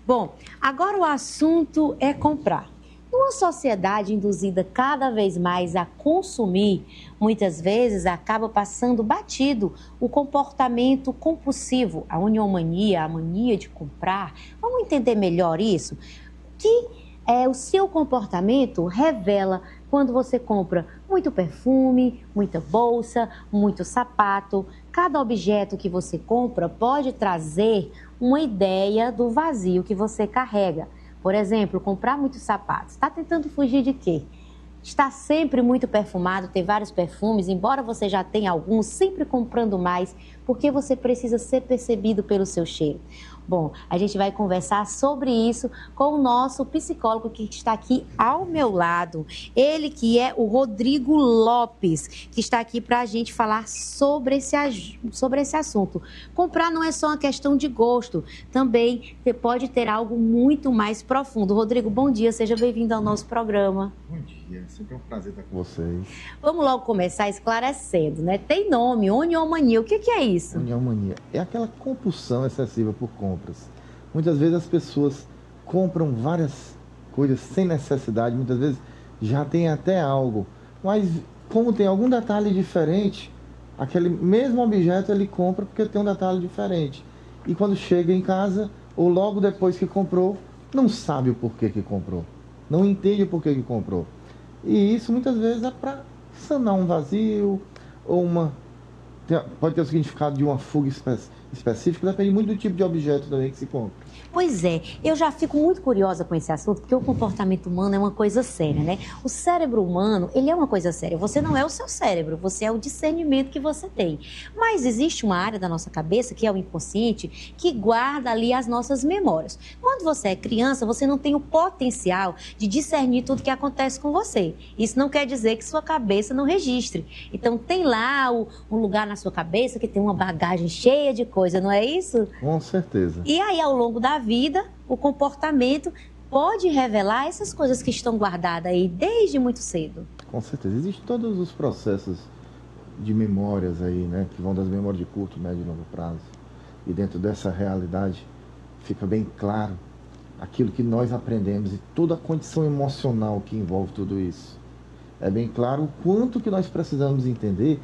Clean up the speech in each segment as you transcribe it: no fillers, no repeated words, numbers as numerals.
Bom, agora o assunto é comprar. Numa sociedade induzida cada vez mais a consumir, muitas vezes acaba passando batido o comportamento compulsivo, a uniomania, a mania de comprar. Vamos entender melhor isso? O seu comportamento revela quando você compra muito perfume, muita bolsa, muito sapato. Cada objeto que você compra pode trazer uma ideia do vazio que você carrega. Por exemplo, comprar muitos sapatos. Está tentando fugir de quê? Está sempre muito perfumado, ter vários perfumes, embora você já tenha alguns, sempre comprando mais, porque você precisa ser percebido pelo seu cheiro. Bom, a gente vai conversar sobre isso com o nosso psicólogo que está aqui ao meu lado. Ele que é o Rodrigo Lopes, que está aqui para a gente falar sobre esse assunto. Comprar não é só uma questão de gosto, também você pode ter algo muito mais profundo. Rodrigo, bom dia, seja bem-vindo ao nosso programa. Bom dia, sempre é um prazer estar com vocês. Vamos logo começar esclarecendo, né? Tem nome, oniomania, o que é isso? Oniomania é aquela compulsão excessiva por compras. Muitas vezes as pessoas compram várias coisas sem necessidade, muitas vezes já tem até algo, mas como tem algum detalhe diferente, aquele mesmo objeto ele compra porque tem um detalhe diferente. E quando chega em casa, ou logo depois que comprou, não sabe o porquê que comprou, não entende o porquê que comprou. E isso muitas vezes é para sanar um vazio, ou pode ter o significado de uma fuga específica, depende muito do tipo de objeto também que se compra. Pois é, eu já fico muito curiosa com esse assunto, porque o comportamento humano é uma coisa séria, né? O cérebro humano, ele é uma coisa séria. Você não é o seu cérebro, você é o discernimento que você tem. Mas existe uma área da nossa cabeça, que é o inconsciente, que guarda ali as nossas memórias. Quando você é criança, você não tem o potencial de discernir tudo que acontece com você. Isso não quer dizer que sua cabeça não registre. Então tem lá um lugar na sua cabeça que tem uma bagagem cheia de coisa, não é isso? Com certeza. E aí, ao longo da vida, o comportamento pode revelar essas coisas que estão guardadas aí desde muito cedo. Com certeza. Existem todos os processos de memórias aí, né? Que vão das memórias de curto, médio e longo prazo. E dentro dessa realidade fica bem claro aquilo que nós aprendemos e toda a condição emocional que envolve tudo isso. É bem claro o quanto que nós precisamos entender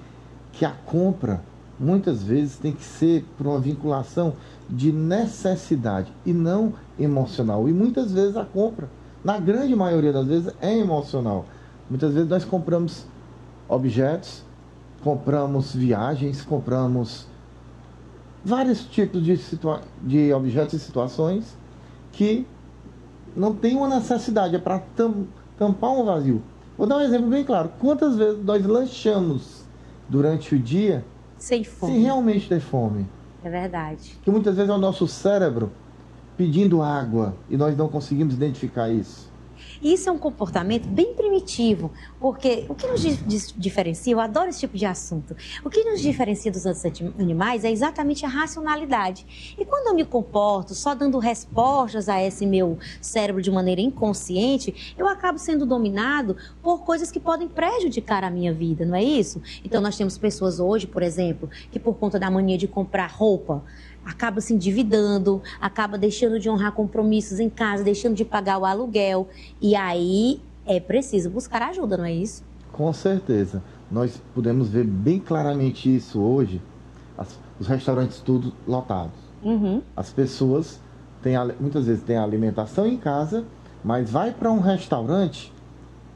que a compra muitas vezes tem que ser por uma vinculação de necessidade e não emocional. E muitas vezes a compra, na grande maioria das vezes, é emocional. Muitas vezes nós compramos objetos, compramos viagens, compramos vários tipos de objetos e situações que não tem uma necessidade, é para tampar um vazio. Vou dar um exemplo bem claro. Quantas vezes nós lanchamos durante o dia sem fome, sem realmente ter fome? É verdade. Que muitas vezes é o nosso cérebro pedindo água e nós não conseguimos identificar isso. Isso é um comportamento bem primitivo, porque o que nos diferencia, eu adoro esse tipo de assunto, o que nos diferencia dos outros animais é exatamente a racionalidade. E quando eu me comporto só dando respostas a esse meu cérebro de maneira inconsciente, eu acabo sendo dominado por coisas que podem prejudicar a minha vida, não é isso? Então nós temos pessoas hoje, por exemplo, que por conta da mania de comprar roupa, acaba se endividando, acaba deixando de honrar compromissos em casa, deixando de pagar o aluguel. E aí é preciso buscar ajuda, não é isso? Com certeza. Nós podemos ver bem claramente isso hoje, os restaurantes todos lotados. Uhum. As pessoas muitas vezes têm a alimentação em casa, mas vai para um restaurante,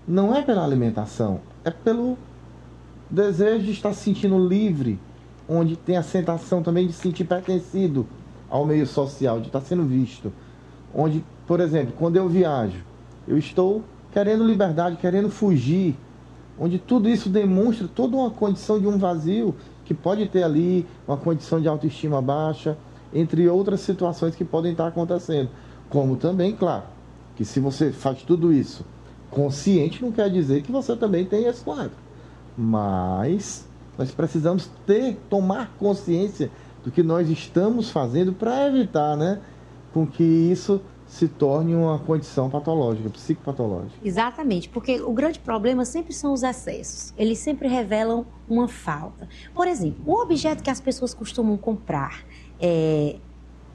não é pela alimentação, é pelo desejo de estar se sentindo livre, onde tem a sensação também de se sentir pertencido ao meio social, de estar sendo visto. Onde, por exemplo, quando eu viajo, eu estou querendo liberdade, querendo fugir, onde tudo isso demonstra toda uma condição de um vazio que pode ter ali, uma condição de autoestima baixa, entre outras situações que podem estar acontecendo. Como também, claro, que se você faz tudo isso consciente, não quer dizer que você também tem esse quadro. Mas nós precisamos tomar consciência do que nós estamos fazendo para evitar, né, com que isso se torne uma condição patológica, psicopatológica. Exatamente, porque o grande problema sempre são os excessos. Eles sempre revelam uma falta. Por exemplo, o objeto que as pessoas costumam comprar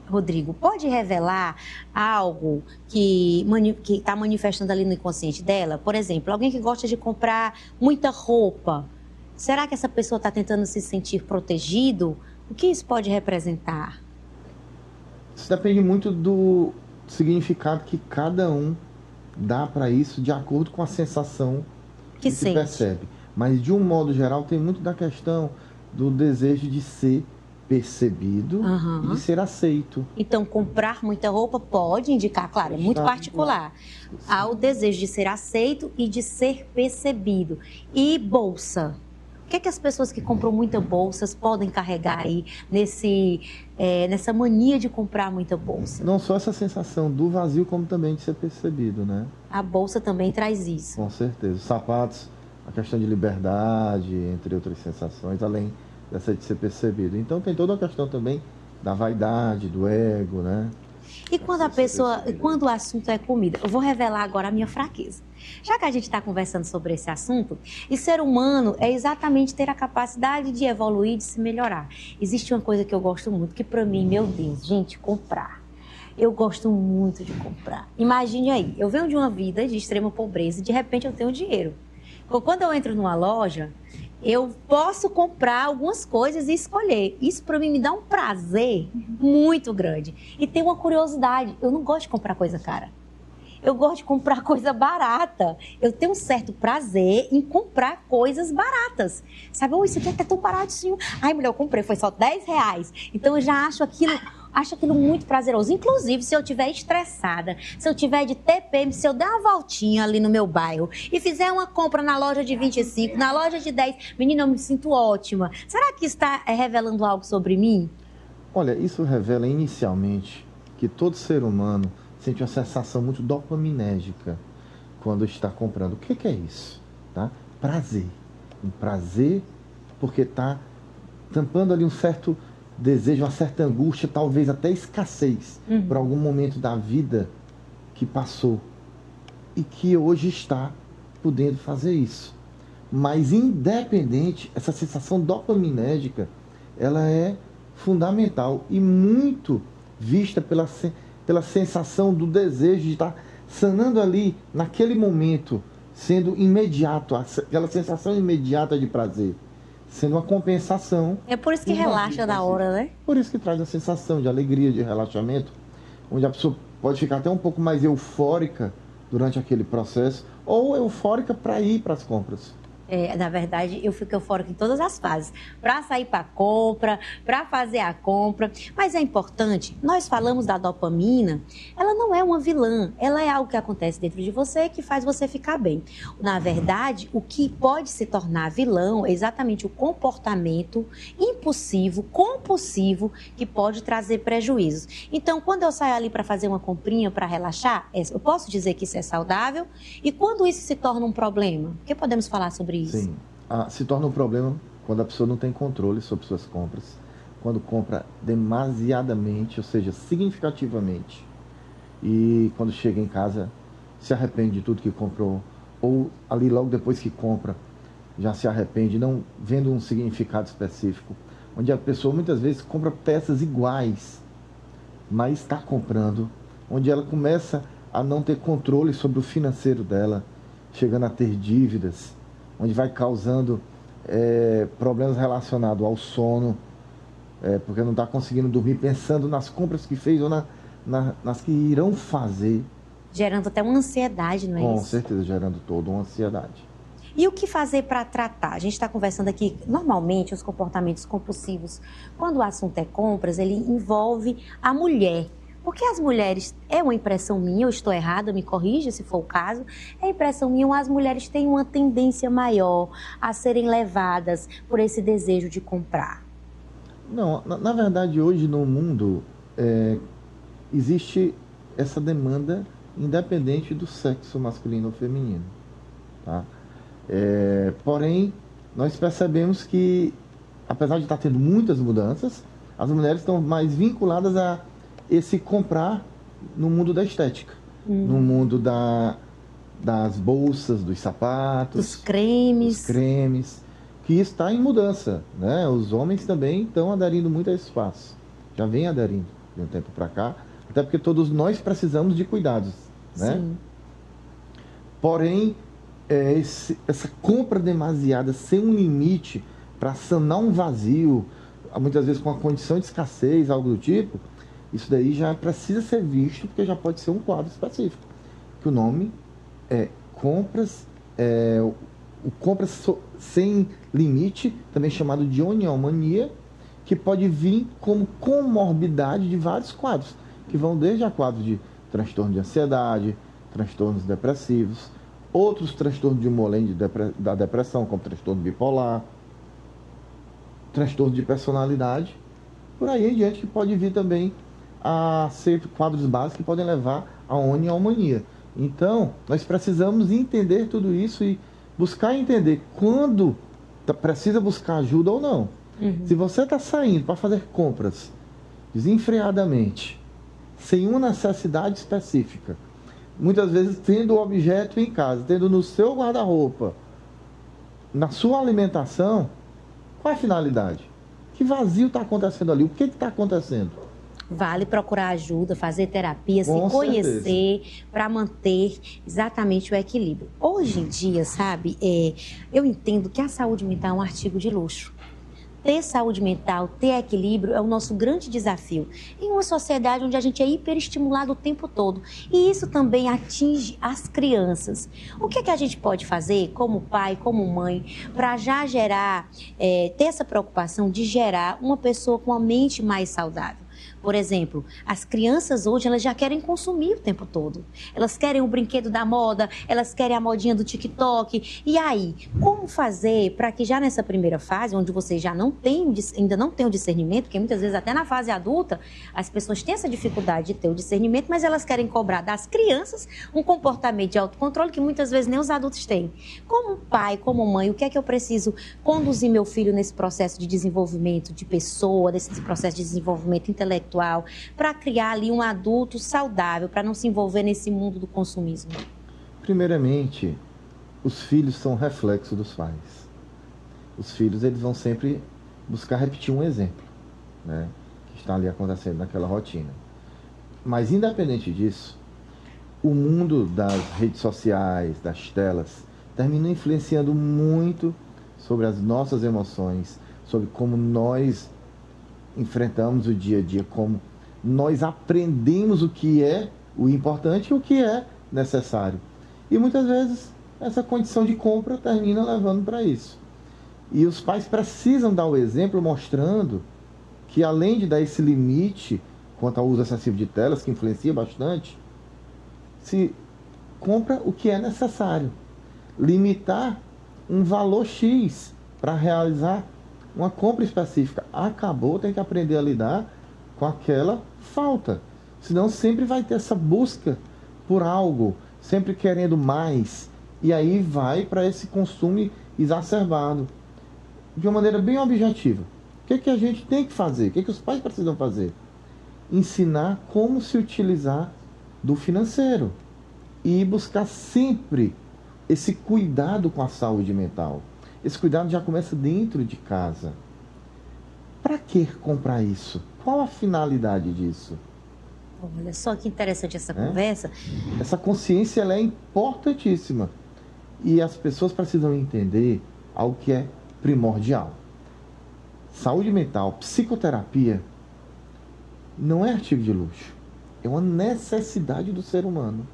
Rodrigo, pode revelar algo que está manifestando ali no inconsciente dela? Por exemplo, alguém que gosta de comprar muita roupa. Será que essa pessoa está tentando se sentir protegido? O que isso pode representar? Isso depende muito do significado que cada um dá para isso de acordo com a sensação que se percebe. Mas, de um modo geral, tem muito da questão do desejo de ser percebido e de ser aceito. Então, comprar muita roupa pode indicar, claro, é muito particular, ao desejo de ser aceito e de ser percebido. E bolsa? O que é que as pessoas que compram muitas bolsas podem carregar aí nessa mania de comprar muita bolsa? Não só essa sensação do vazio, como também de ser percebido, né? A bolsa também traz isso. Com certeza. Os sapatos, a questão de liberdade, entre outras sensações, além dessa de ser percebido. Então tem toda a questão também da vaidade, do ego, né? E quando o assunto é comida, eu vou revelar agora a minha fraqueza. Já que a gente está conversando sobre esse assunto, e ser humano é exatamente ter a capacidade de evoluir, de se melhorar. Existe uma coisa que eu gosto muito, que para mim, meu Deus, gente, comprar. Eu gosto muito de comprar. Imagine aí, eu venho de uma vida de extrema pobreza e de repente eu tenho dinheiro. Quando eu entro numa loja, eu posso comprar algumas coisas e escolher. Isso para mim me dá um prazer muito grande. E tem uma curiosidade, eu não gosto de comprar coisa cara. Eu gosto de comprar coisa barata. Eu tenho um certo prazer em comprar coisas baratas. Sabe, isso aqui é até tão baratinho. Ai, mulher, eu comprei, foi só R$10. Então eu já acho aquilo muito prazeroso. Inclusive, se eu estiver estressada, se eu estiver de TPM, se eu der uma voltinha ali no meu bairro e fizer uma compra na loja de 25, na loja de 10, menina, eu me sinto ótima. Será que está revelando algo sobre mim? Olha, isso revela inicialmente que todo ser humano sente uma sensação muito dopaminérgica quando está comprando. O que é isso? Tá? Prazer. Um prazer porque está tampando ali um certo desejo, uma certa angústia, talvez até escassez por algum momento da vida que passou e que hoje está podendo fazer isso. Mas independente, essa sensação dopaminérgica, ela é fundamental e muito vista pela sensação do desejo de estar sanando ali, naquele momento, sendo imediato, aquela sensação imediata de prazer, sendo uma compensação. É por isso que relaxa na hora, né? Por isso que traz a sensação de alegria, de relaxamento, onde a pessoa pode ficar até um pouco mais eufórica durante aquele processo, ou eufórica para ir para as compras. Na verdade, eu fico eufórica em todas as fases. Para sair para a compra, para fazer a compra. Mas é importante, nós falamos da dopamina, ela não é uma vilã. Ela é algo que acontece dentro de você que faz você ficar bem. Na verdade, o que pode se tornar vilão é exatamente o comportamento impulsivo, compulsivo, que pode trazer prejuízos. Então, quando eu saio ali para fazer uma comprinha, para relaxar, eu posso dizer que isso é saudável? E quando isso se torna um problema? O que podemos falar sobre isso? Sim, se torna um problema quando a pessoa não tem controle sobre suas compras, quando compra demasiadamente, ou seja, significativamente, e quando chega em casa se arrepende de tudo que comprou, ou ali logo depois que compra já se arrepende, não vendo um significado específico, onde a pessoa muitas vezes compra peças iguais, mas está comprando, onde ela começa a não ter controle sobre o financeiro dela, chegando a ter dívidas, onde vai causando problemas relacionados ao sono, porque não está conseguindo dormir pensando nas compras que fez ou nas que irão fazer. Gerando até uma ansiedade, não é isso? Com certeza, gerando toda uma ansiedade. E o que fazer para tratar? A gente está conversando aqui, normalmente, os comportamentos compulsivos, quando o assunto é compras, ele envolve a mulher. Porque as mulheres, é uma impressão minha, eu estou errada, me corrija se for o caso, é impressão minha, as mulheres têm uma tendência maior a serem levadas por esse desejo de comprar. Não, na verdade, hoje no mundo, existe essa demanda independente do sexo masculino ou feminino. Tá? Porém, nós percebemos que, apesar de estar tendo muitas mudanças, as mulheres estão mais vinculadas a esse comprar no mundo da estética, no mundo das bolsas, dos sapatos, dos cremes, que está em mudança, né? Os homens também estão aderindo muito a esse espaço, já vem aderindo. de um tempo para cá, até porque todos nós precisamos de cuidados, né? Sim. Porém, essa compra demasiada sem um limite para sanar um vazio, muitas vezes com a condição de escassez, algo do tipo, isso daí já precisa ser visto, porque já pode ser um quadro específico. Que o nome é compras, compras sem limite, também chamado de oniomania, que pode vir como comorbidade de vários quadros, que vão desde a quadros de transtorno de ansiedade, transtornos depressivos, outros transtornos de humor além da depressão, como transtorno bipolar, transtorno de personalidade, por aí em diante, que pode vir também a ser quadros básicos que podem levar a oniomania. Então, nós precisamos entender tudo isso e buscar entender quando precisa buscar ajuda ou não. Se você está saindo para fazer compras desenfreadamente, sem uma necessidade específica, muitas vezes tendo o objeto em casa, tendo no seu guarda-roupa, na sua alimentação, qual é a finalidade? Que vazio está acontecendo ali? O que está acontecendo? Vale procurar ajuda, fazer terapia, Com se conhecer para manter exatamente o equilíbrio. Hoje em dia, sabe, eu entendo que a saúde mental é um artigo de luxo. Ter saúde mental, ter equilíbrio é o nosso grande desafio em uma sociedade onde a gente é hiperestimulado o tempo todo. E isso também atinge as crianças. O que é que a gente pode fazer como pai, como mãe, para já gerar, ter essa preocupação de gerar uma pessoa com a mente mais saudável? Por exemplo, as crianças hoje, elas já querem consumir o tempo todo. Elas querem o brinquedo da moda, elas querem a modinha do TikTok. E aí, como fazer para que já nessa primeira fase, onde você já ainda não tem o discernimento, porque muitas vezes até na fase adulta, as pessoas têm essa dificuldade de ter o discernimento, mas elas querem cobrar das crianças um comportamento de autocontrole que muitas vezes nem os adultos têm. Como pai, como mãe, o que é que eu preciso conduzir meu filho nesse processo de desenvolvimento de pessoa, nesse processo de desenvolvimento intelectual, para criar ali um adulto saudável, para não se envolver nesse mundo do consumismo? Primeiramente, os filhos são reflexo dos pais. Os filhos, eles vão sempre buscar repetir um exemplo, né, que está ali acontecendo naquela rotina. Mas, independente disso, o mundo das redes sociais, das telas, termina influenciando muito sobre as nossas emoções, sobre como nós enfrentamos o dia a dia, como nós aprendemos o que é o importante e o que é necessário. E muitas vezes essa condição de compra termina levando para isso. E os pais precisam dar o exemplo mostrando que, além de dar esse limite quanto ao uso excessivo de telas, que influencia bastante, se compra o que é necessário. Limitar um valor X para realizar uma compra específica. Acabou, tem que aprender a lidar com aquela falta. Senão sempre vai ter essa busca por algo, sempre querendo mais. E aí vai para esse consumo exacerbado. De uma maneira bem objetiva. O que é que a gente tem que fazer? O que é que os pais precisam fazer? Ensinar como se utilizar do financeiro. E buscar sempre esse cuidado com a saúde mental. Esse cuidado já começa dentro de casa. Para que comprar isso? Qual a finalidade disso? Olha só que interessante essa conversa. Essa consciência, ela é importantíssima. E as pessoas precisam entender algo que é primordial. Saúde mental, psicoterapia, não é artigo de luxo. É uma necessidade do ser humano.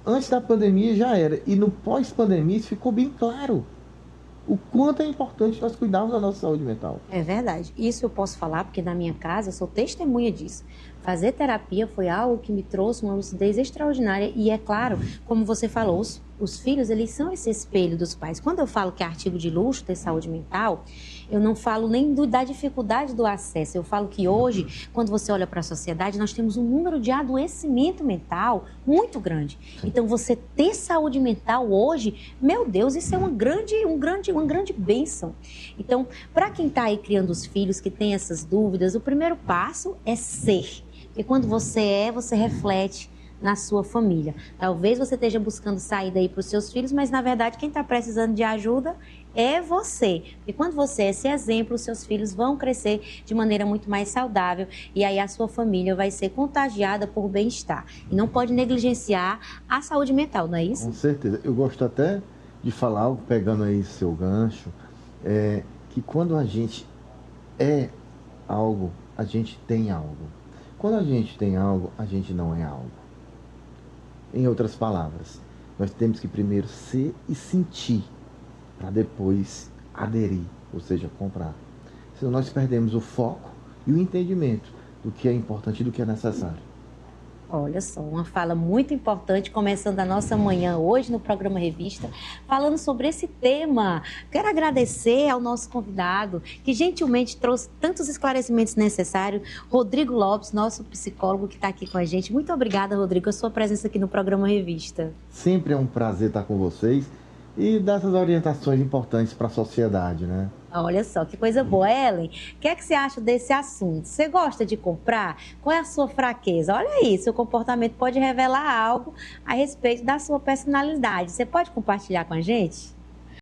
Antes da pandemia já era. E no pós-pandemia isso ficou bem claro. O quanto é importante nós cuidarmos da nossa saúde mental. É verdade. Isso eu posso falar porque na minha casa eu sou testemunha disso. Fazer terapia foi algo que me trouxe uma lucidez extraordinária. E é claro, como você falou, os filhos, eles são esse espelho dos pais. Quando eu falo que é artigo de luxo ter saúde mental, eu não falo nem da dificuldade do acesso. Eu falo que hoje, quando você olha para a sociedade, nós temos um número de adoecimento mental muito grande. Então, você ter saúde mental hoje, meu Deus, isso é uma grande bênção. Então, para quem está aí criando os filhos, que tem essas dúvidas, o primeiro passo é ser. Porque quando você você reflete na sua família. Talvez você esteja buscando saída aí para os seus filhos, mas na verdade quem está precisando de ajuda é você. E quando você é esse exemplo, os seus filhos vão crescer de maneira muito mais saudável e aí a sua família vai ser contagiada por bem-estar. E não pode negligenciar a saúde mental, não é isso? Com certeza. Eu gosto até de falar, algo, pegando aí seu gancho, que quando a gente é algo, a gente tem algo. Quando a gente tem algo, a gente não é algo. Em outras palavras, nós temos que primeiro ser e sentir, para depois aderir, ou seja, comprar. Senão nós perdemos o foco e o entendimento do que é importante e do que é necessário. Olha só, uma fala muito importante, começando a nossa manhã hoje no programa Revista, falando sobre esse tema. Quero agradecer ao nosso convidado, que gentilmente trouxe tantos esclarecimentos necessários, Rodrigo Lopes, nosso psicólogo que está aqui com a gente. Muito obrigada, Rodrigo, a sua presença aqui no programa Revista. Sempre é um prazer estar com vocês e dar essas orientações importantes para a sociedade, né? Olha só, que coisa boa. Ellen, o que é que você acha desse assunto? Você gosta de comprar? Qual é a sua fraqueza? Olha aí, seu comportamento pode revelar algo a respeito da sua personalidade. Você pode compartilhar com a gente?